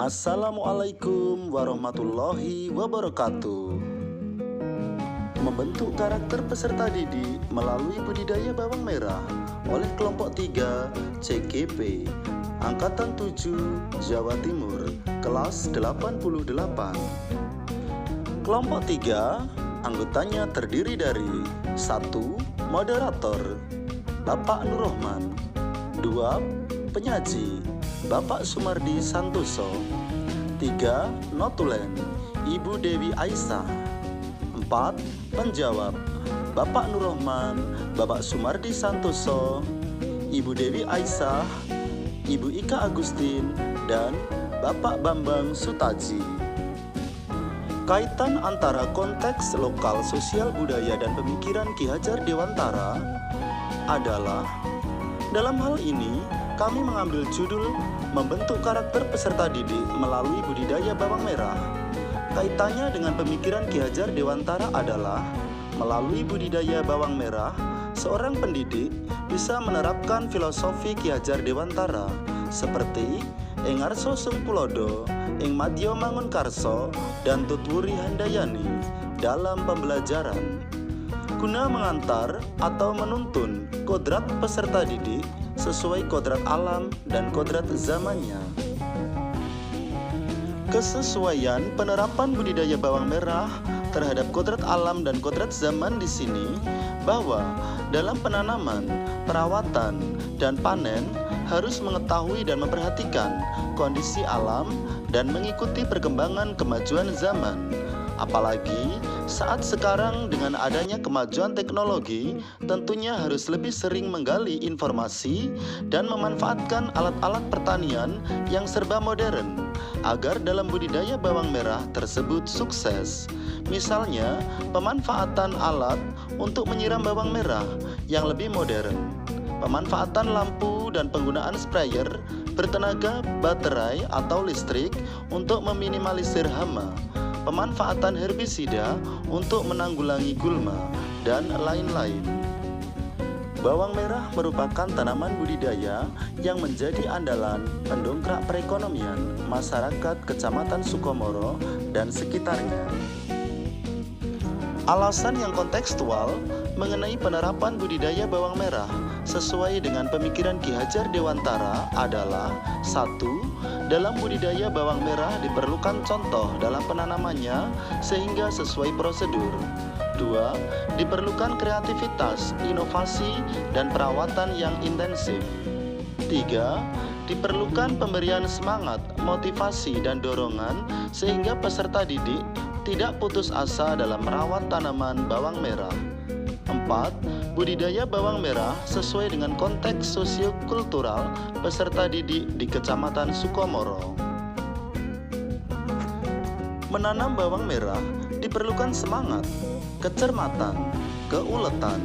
Assalamualaikum warahmatullahi wabarakatuh. Membentuk karakter peserta didik melalui budidaya bawang merah oleh kelompok 3 CGP Angkatan 7 Jawa Timur kelas 88. Kelompok 3 anggotanya terdiri dari 1. Moderator Bapak Nurrohman, 2. Penyaji Bapak Sumardi Santoso, 3. Notulen Ibu Dewi Aisyah, 4. Penjawab Bapak Nurrohman, Bapak Sumardi Santoso, Ibu Dewi Aisyah, Ibu Ika Agustin, dan Bapak Bambang Sutaji. Kaitan antara konteks lokal sosial budaya dan pemikiran Ki Hajar Dewantara adalah, dalam hal ini kami mengambil judul membentuk karakter peserta didik melalui budidaya bawang merah. Kaitannya dengan pemikiran Ki Hajar Dewantara adalah, melalui budidaya bawang merah, seorang pendidik bisa menerapkan filosofi Ki Hajar Dewantara seperti Ing Arso Sungpulodo, Ing Madya Mangunkarso, dan Tutwuri Handayani dalam pembelajaran, guna mengantar atau menuntun kodrat peserta didik sesuai kodrat alam dan kodrat zamannya. Kesesuaian penerapan budidaya bawang merah terhadap kodrat alam dan kodrat zaman di sini bahwa dalam penanaman, perawatan, dan panen harus mengetahui dan memperhatikan kondisi alam dan mengikuti perkembangan kemajuan zaman. Apalagi saat sekarang dengan adanya kemajuan teknologi, tentunya harus lebih sering menggali informasi dan memanfaatkan alat-alat pertanian yang serba modern agar dalam budidaya bawang merah tersebut sukses. Misalnya, pemanfaatan alat untuk menyiram bawang merah yang lebih modern, pemanfaatan lampu dan penggunaan sprayer bertenaga baterai atau listrik untuk meminimalisir hama, pemanfaatan herbisida untuk menanggulangi gulma, dan lain-lain. Bawang merah merupakan tanaman budidaya yang menjadi andalan pendongkrak perekonomian masyarakat Kecamatan Sukomoro dan sekitarnya. Alasan yang kontekstual mengenai penerapan budidaya bawang merah sesuai dengan pemikiran Ki Hajar Dewantara adalah: 1. Dalam budidaya bawang merah diperlukan contoh dalam penanamannya sehingga sesuai prosedur. 2. Diperlukan kreativitas, inovasi, dan perawatan yang intensif. 3. Diperlukan pemberian semangat, motivasi, dan dorongan sehingga peserta didik tidak putus asa dalam merawat tanaman bawang merah. 4. Budidaya bawang merah sesuai dengan konteks sosiokultural peserta didik di Kecamatan Sukomoro. Menanam bawang merah diperlukan semangat, kecermatan, keuletan,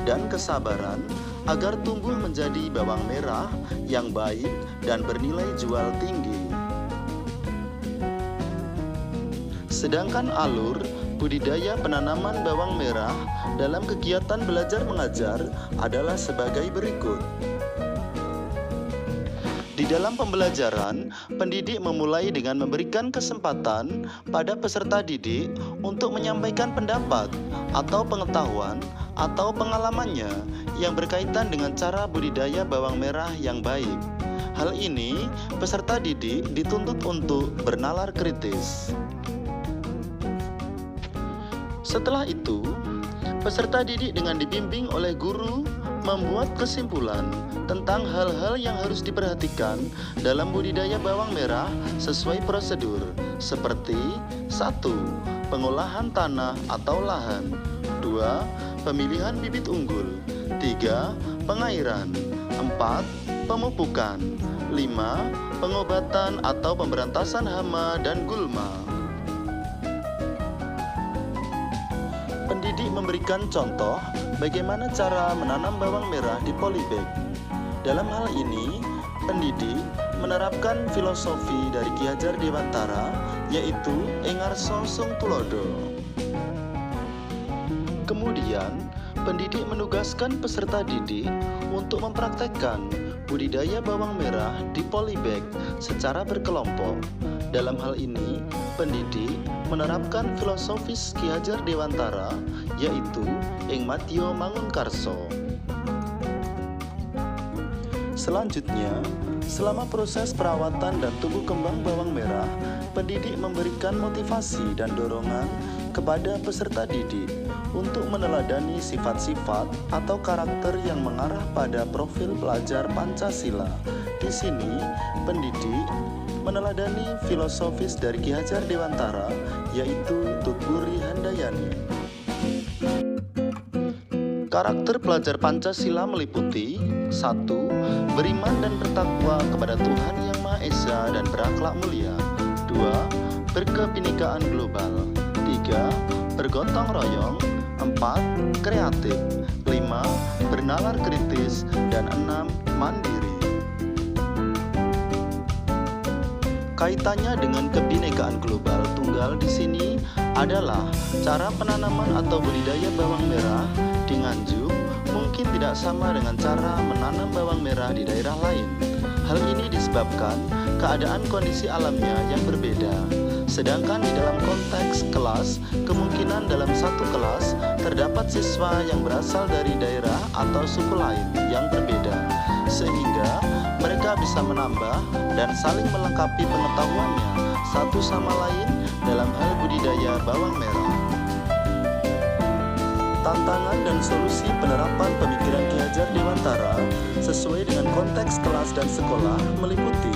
dan kesabaran agar tumbuh menjadi bawang merah yang baik dan bernilai jual tinggi. Sedangkan alur budidaya penanaman bawang merah dalam kegiatan belajar mengajar adalah sebagai berikut. Di dalam pembelajaran, pendidik memulai dengan memberikan kesempatan pada peserta didik untuk menyampaikan pendapat atau pengetahuan atau pengalamannya yang berkaitan dengan cara budidaya bawang merah yang baik. Hal ini, peserta didik dituntut untuk bernalar kritis. Setelah itu, peserta didik dengan dibimbing oleh guru membuat kesimpulan tentang hal-hal yang harus diperhatikan dalam budidaya bawang merah sesuai prosedur, seperti 1. Pengolahan tanah atau lahan, 2. Pemilihan bibit unggul, 3. Pengairan, 4. Pemupukan, 5. Pengobatan atau pemberantasan hama dan gulma. Pendidik memberikan contoh bagaimana cara menanam bawang merah di polybag. Dalam hal ini, pendidik menerapkan filosofi dari Ki Hajar Dewantara, yaitu Ing Arso Sungpulodo. Kemudian, pendidik menugaskan peserta didik untuk mempraktekkan budidaya bawang merah di polybag secara berkelompok Dalam hal ini, pendidik menerapkan filosofis Ki Hajar Dewantara, yaitu ing Madya Mangunkarso. Selanjutnya, selama proses perawatan dan tumbuh kembang bawang merah, pendidik memberikan motivasi dan dorongan kepada peserta didik untuk meneladani sifat-sifat atau karakter yang mengarah pada profil pelajar Pancasila. Di sini, pendidik meneladani filosofis dari Ki Hajar Dewantara, yaitu Tutburi Handayani. Karakter pelajar Pancasila meliputi 1. Beriman dan bertakwa kepada Tuhan Yang Maha Esa dan berakhlak mulia. 2. Berkebinekaan global. 3. Bergotong royong. 4. Kreatif. 5. Bernalar kritis. Dan 6. Mandiri. Kaitannya dengan kebinekaan global tunggal di sini adalah cara penanaman atau budidaya bawang merah di Nganjuk mungkin tidak sama dengan cara menanam bawang merah di daerah lain. Hal ini disebabkan keadaan kondisi alamnya yang berbeda. Sedangkan di dalam konteks kelas, kemungkinan dalam satu kelas terdapat siswa yang berasal dari daerah atau suku lain yang berbeda, sehingga mereka bisa menambah dan saling melengkapi pengetahuannya satu sama lain dalam hal budidaya bawang merah. Tantangan dan solusi penerapan pemikiran Ki Hajar Dewantara sesuai dengan konteks kelas dan sekolah meliputi: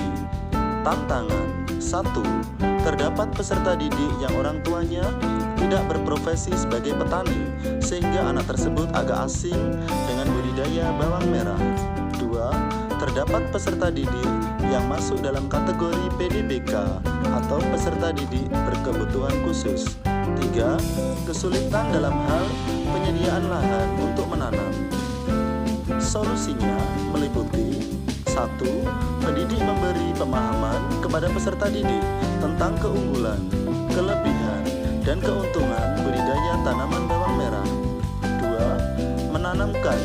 tantangan 1. Terdapat peserta didik yang orang tuanya tidak berprofesi sebagai petani, sehingga anak tersebut agak asing dengan budidaya bawang merah. 2. Terdapat peserta didik yang masuk dalam kategori PDBK atau peserta didik berkebutuhan khusus. 3. Kesulitan dalam hal penyediaan lahan untuk menanam. Solusinya meliputi: 1. Pendidik memberi pemahaman kepada peserta didik tentang keunggulan, kelebihan, dan keuntungan budidaya tanaman bawang merah. 2. Menanamkan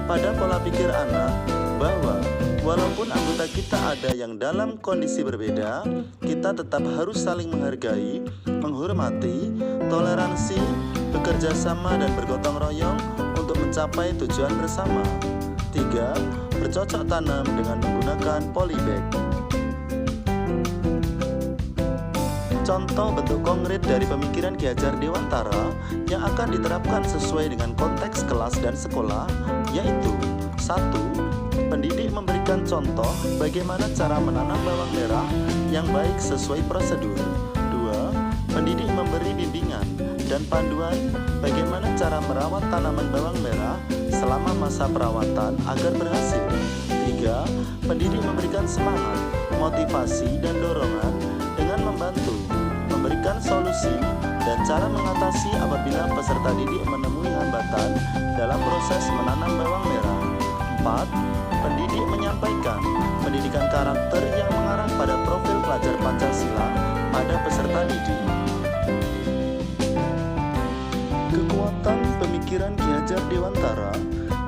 pada pola pikir anak bahwa walaupun anggota kita ada yang dalam kondisi berbeda, kita tetap harus saling menghargai, menghormati, toleransi, bekerja sama dan bergotong royong untuk mencapai tujuan bersama. 3. Bercocok tanam dengan menggunakan polybag. Contoh bentuk konkret dari pemikiran Ki Hajar Dewantara yang akan diterapkan sesuai dengan konteks kelas dan sekolah, yaitu: 1. Pendidik memberikan contoh bagaimana cara menanam bawang merah yang baik sesuai prosedur. 2. Pendidik memberi bimbingan dan panduan bagaimana cara merawat tanaman bawang merah selama masa perawatan agar berhasil. 3. Pendidik memberikan semangat, motivasi, dan dorongan dengan membantu, memberikan solusi, dan cara mengatasi apabila peserta didik menemui hambatan dalam proses menanam bawang merah. 4. Pendidik menyampaikan pendidikan karakter yang mengarah pada profil pelajar Pancasila pada peserta didik. Kekuatan pemikiran Ki Hajar Dewantara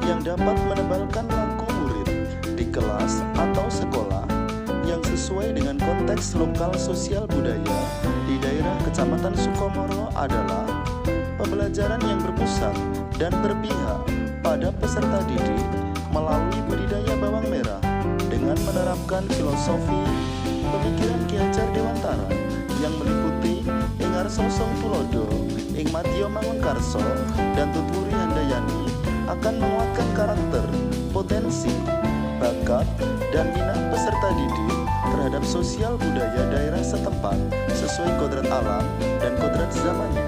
yang dapat menebalkan langkah murid di kelas atau sekolah yang sesuai dengan konteks lokal sosial budaya di daerah Kecamatan Sukomoro adalah pembelajaran yang berpusat dan berpihak pada peserta didik melalui budidaya bawang merah dengan menerapkan filosofi pemikiran Ki Hajar Dewantara yang meliputi ing Arsosong Tulodo, ing Madya Mangunkarso, dan Tutburi Handayani akan menguatkan karakter, potensi, bakat, dan minat peserta didik terhadap sosial budaya daerah setempat sesuai kodrat alam dan kodrat zamannya.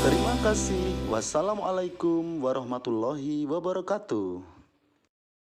Terima kasih. Wassalamualaikum warahmatullahi wabarakatuh.